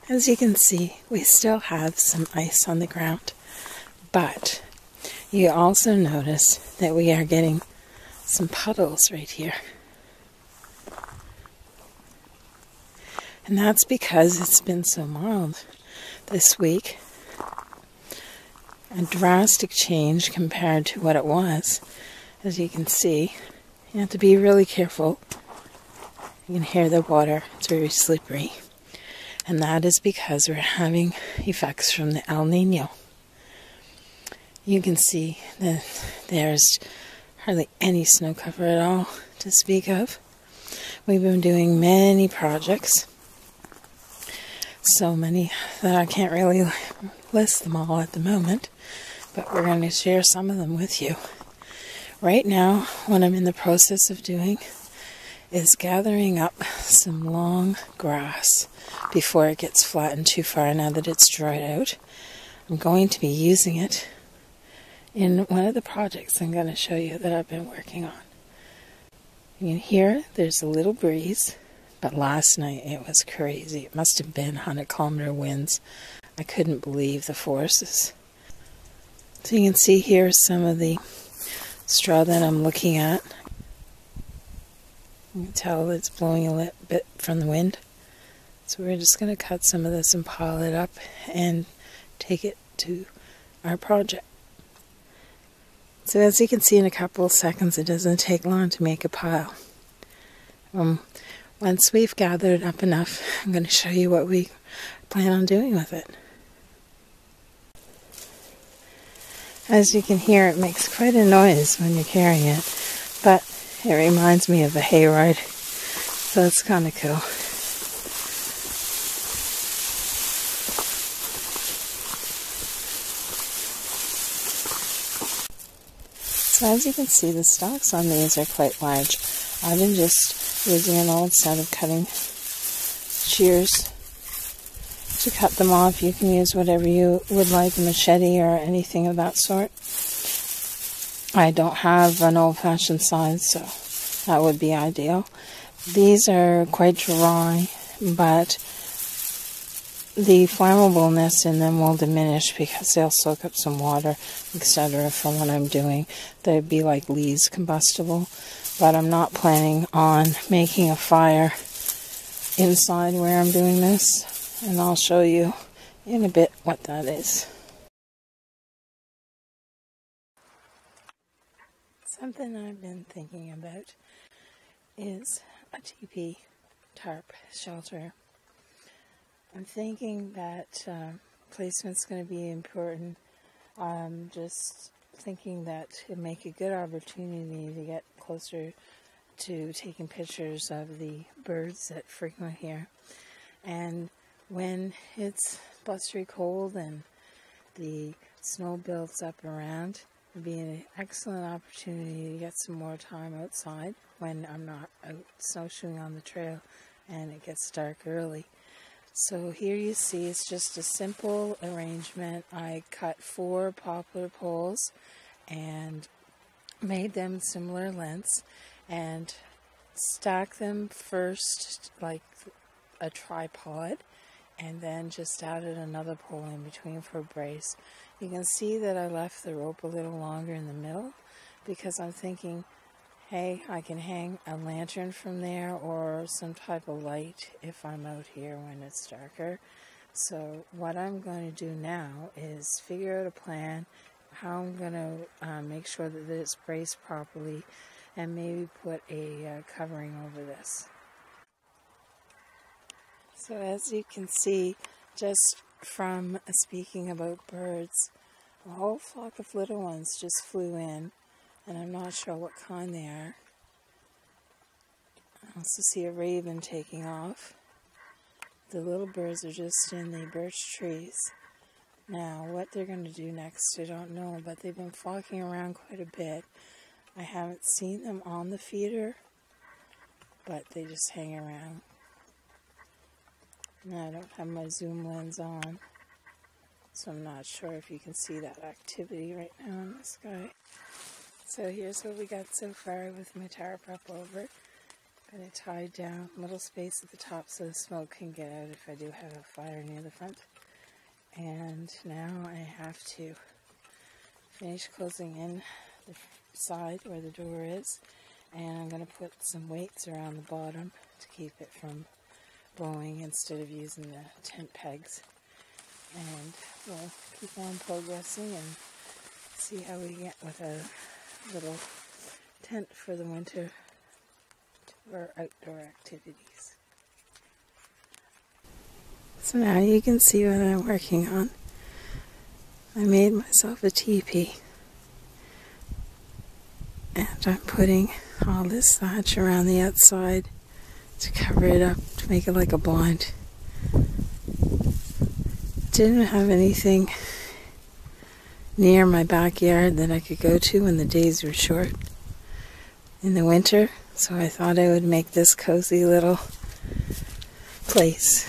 As you can see, we still have some ice on the ground, but you also notice that we are getting some puddles right here. And that's because it's been so mild this week. A drastic change compared to what it was. As you can see, you have to be really careful. You can hear the water, it's very slippery. And that is because we're having effects from the El Nino. You can see that there's hardly any snow cover at all to speak of. We've been doing many projects. So many that I can't really list them all at the moment, but we're going to share some of them with you. Right now, what I'm in the process of doing is gathering up some long grass before it gets flattened too far now that it's dried out. I'm going to be using it in one of the projects I'm going to show you that I've been working on. You can hear there's a little breeze. But last night it was crazy. It must have been 100-kilometer winds. I couldn't believe the forces. So you can see here some of the straw that I'm looking at. You can tell it's blowing a little bit from the wind. So we're just going to cut some of this and pile it up and take it to our project. So as you can see in a couple of seconds, it doesn't take long to make a pile. Once we've gathered up enough, I'm going to show you what we plan on doing with it. As you can hear, it makes quite a noise when you're carrying it, but it reminds me of a hayride, so it's kind of cool. So as you can see, the stalks on these are quite large. I've been just using an old set of cutting shears to cut them off. You can use whatever you would like, a machete or anything of that sort. I don't have an old-fashioned scythe, so that would be ideal. These are quite dry, but the flammableness in them will diminish because they'll soak up some water, etc. from what I'm doing. They'd be like leaves combustible. But I'm not planning on making a fire inside where I'm doing this, and I'll show you in a bit what that is. Something I've been thinking about is a teepee tarp shelter. I'm thinking that placement's going to be important. Just thinking that it'd make a good opportunity to get closer to taking pictures of the birds that frequent here. And when it's blustery cold and the snow builds up around, it'd be an excellent opportunity to get some more time outside when I'm not out snowshoeing on the trail and it gets dark early. So here you see it's just a simple arrangement. I cut 4 poplar poles and made them similar lengths and stacked them first like a tripod and then just added another pole in between for a brace. You can see that I left the rope a little longer in the middle because I'm thinking, hey, I can hang a lantern from there or some type of light if I'm out here when it's darker. So what I'm going to do now is figure out a plan, how I'm going to make sure that it's braced properly, and maybe put a covering over this. So as you can see, just from speaking about birds, a whole flock of little ones just flew in, and I'm not sure what kind they are. I also see a raven taking off. The little birds are just in the birch trees. Now, what they're going to do next, I don't know, but they've been flocking around quite a bit. I haven't seen them on the feeder, but they just hang around. Now, I don't have my zoom lens on, so I'm not sure if you can see that activity right now in the sky. So here's what we got so far with my tarp up over. And I tied down a little space at the top so the smoke can get out if I do have a fire near the front. And now I have to finish closing in the side where the door is, and I'm going to put some weights around the bottom to keep it from blowing instead of using the tent pegs. And we'll keep on progressing and see how we get with a little tent for the winter for outdoor activities. So now you can see what I'm working on. I made myself a teepee, and I'm putting all this thatch around the outside to cover it up, to make it like a blind. Didn't have anything near my backyard that I could go to when the days were short in the winter, so I thought I would make this cozy little place.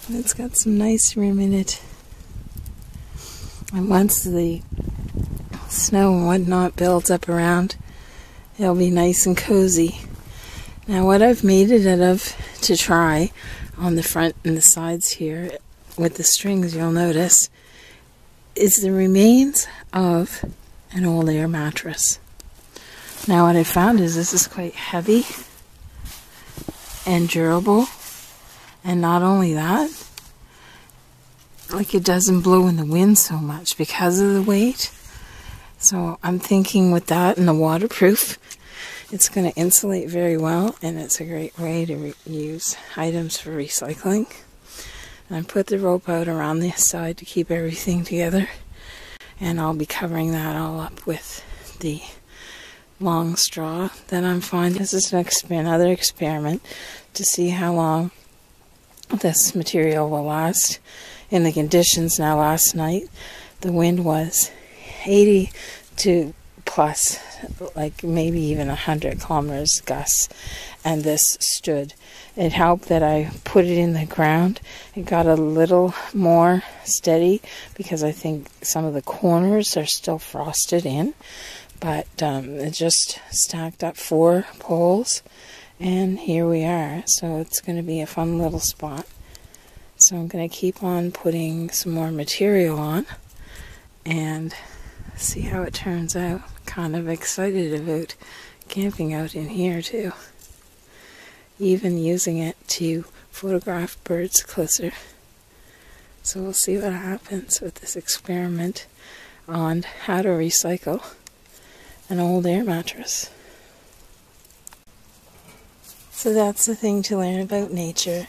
And it's got some nice room in it. And once the snow and whatnot builds up around, it'll be nice and cozy. Now what I've made it out of to try on the front and the sides here with the strings, you'll notice, is the remains of an old air mattress. Now what I found is this is quite heavy and durable, and not only that, like it doesn't blow in the wind so much because of the weight. So I'm thinking with that and the waterproof, it's going to insulate very well, and it's a great way to use items for recycling. And I put the rope out around the side to keep everything together, and I'll be covering that all up with the long straw that I'm finding. This is another experiment to see how long this material will last in the conditions. Now last night the wind was 80 to plus, like maybe even 100 kilometers gusts, and this stood. It helped that I put it in the ground. It got a little more steady because I think some of the corners are still frosted in, but it just stacked up 4 poles, and here we are. So it's going to be a fun little spot. So I'm going to keep on putting some more material on and see how it turns out. Kind of excited about camping out in here too. Even using it to photograph birds closer. So we'll see what happens with this experiment on how to recycle an old air mattress. So that's the thing to learn about nature.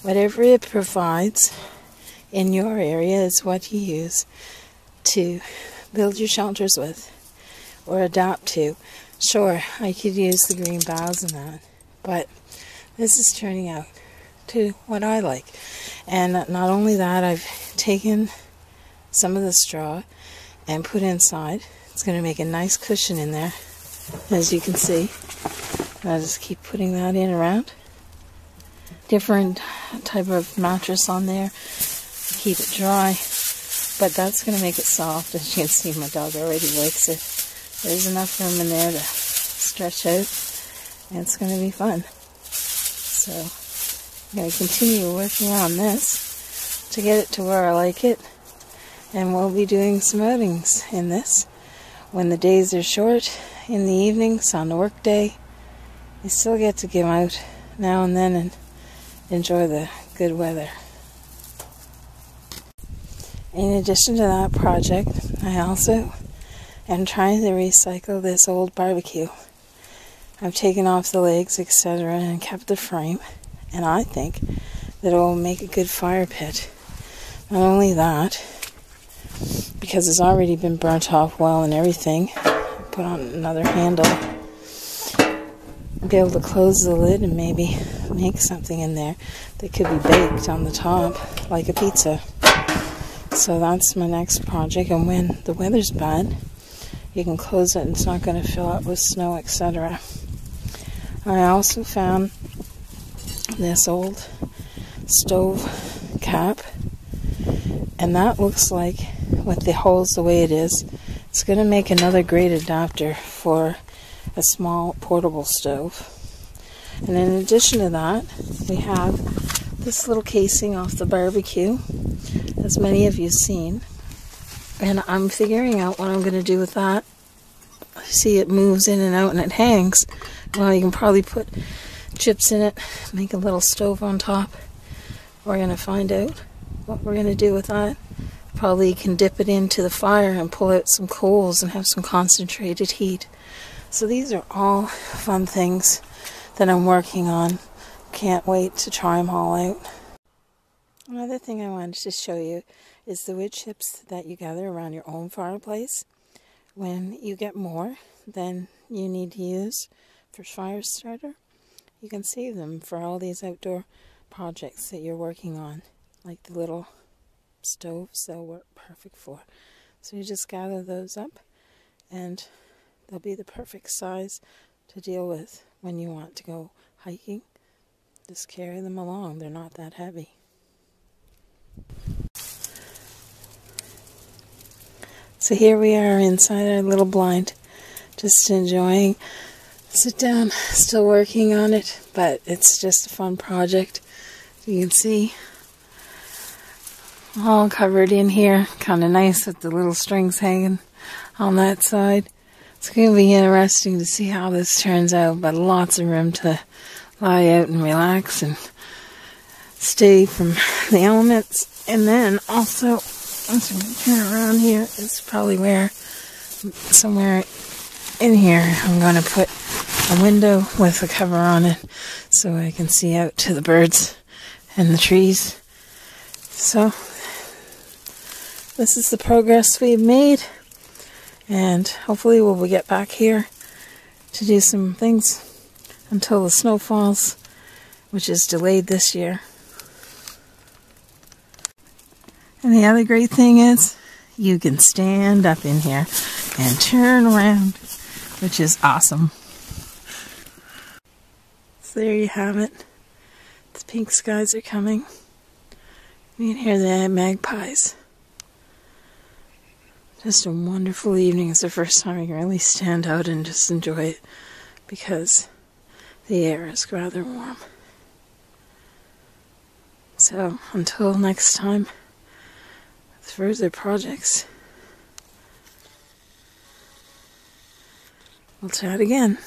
Whatever it provides in your area is what you use to build your shelters with or adapt to. Sure, I could use the green boughs and that, but this is turning out to what I like. And not only that, I've taken some of the straw and put inside. It's going to make a nice cushion in there, as you can see. And I'll just keep putting that in around. Different type of mattress on there to keep it dry, but that's going to make it soft. As you can see, my dog already likes it. There's enough room in there to stretch out, and it's going to be fun. So I'm going to continue working on this to get it to where I like it, and we'll be doing some outings in this when the days are short. In the evenings on the work day, you still get to get out now and then and enjoy the good weather. In addition to that project, I also am trying to recycle this old barbecue. I've taken off the legs, etc., and kept the frame, and I think that it will make a good fire pit. Not only that, because it's already been burnt off well and everything, put on another handle, be able to close the lid and maybe make something in there that could be baked on the top like a pizza. So that's my next project, and when the weather's bad, you can close it and it's not going to fill up with snow, etc. I also found this old stove cap, and that looks like, with the holes the way it is, it's going to make another great adapter for a small portable stove. And in addition to that, we have this little casing off the barbecue, as many of you have seen. And I'm figuring out what I'm going to do with that. See, it moves in and out and it hangs. Well, you can probably put chips in it, make a little stove on top. We're going to find out what we're going to do with that. Probably can dip it into the fire and pull out some coals and have some concentrated heat. So these are all fun things that I'm working on. Can't wait to try them all out. Another thing I wanted to show you is the wood chips that you gather around your own fireplace. When you get more than you need to use for fire starter, you can save them for all these outdoor projects that you're working on, like the little stoves they'll work perfect for. So you just gather those up and they'll be the perfect size to deal with when you want to go hiking. Just carry them along, they're not that heavy. So here we are inside our little blind, just enjoying. Sit down, still working on it, but it's just a fun project. You can see all covered in here, kind of nice with the little strings hanging on that side. It's going to be interesting to see how this turns out, but lots of room to lie out and relax and stay from the elements. And then also, once we turn around here, it's probably where, somewhere in here, I'm going to put a window with a cover on it so I can see out to the birds and the trees. So this is the progress we've made, and hopefully we'll get back here to do some things until the snow falls, which is delayed this year. And the other great thing is you can stand up in here and turn around, which is awesome. So there you have it. The pink skies are coming. You can hear the magpies. Just a wonderful evening. It's the first time I can really stand out and just enjoy it because the air is rather warm. So until next time, with further projects, we'll chat again.